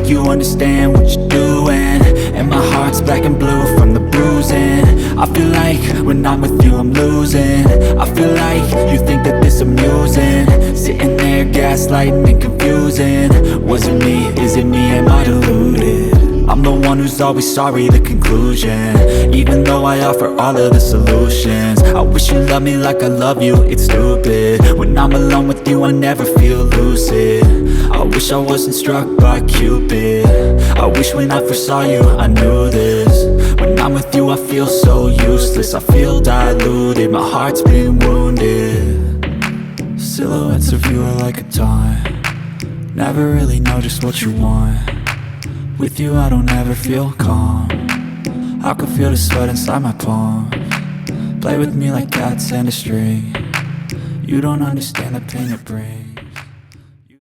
think you understand what you're doing, and my heart's black and blue from the bruising. I feel like when I'm with you I'm losing. I feel like you think that this amusing, sitting there gaslighting and confusing. Was it me? Is it me? Am I deluded? I'm the one who's always sorry, the conclusion, even though I offer all of the solutions. I wish you loved me like I love you, it's stupid. When I'm alone with you I never feel lucid. I wish I wasn't struck by Cupid. I wish when I first saw you I knew this. When I'm with you I feel so useless, I feel diluted, my heart's been wounded. Silhouettes of you are like a taunt, never really know just what you want. With you I don't ever feel calm, I can feel the sweat inside my palm. Play with me like cats and a string, you don't understand the pain it brings.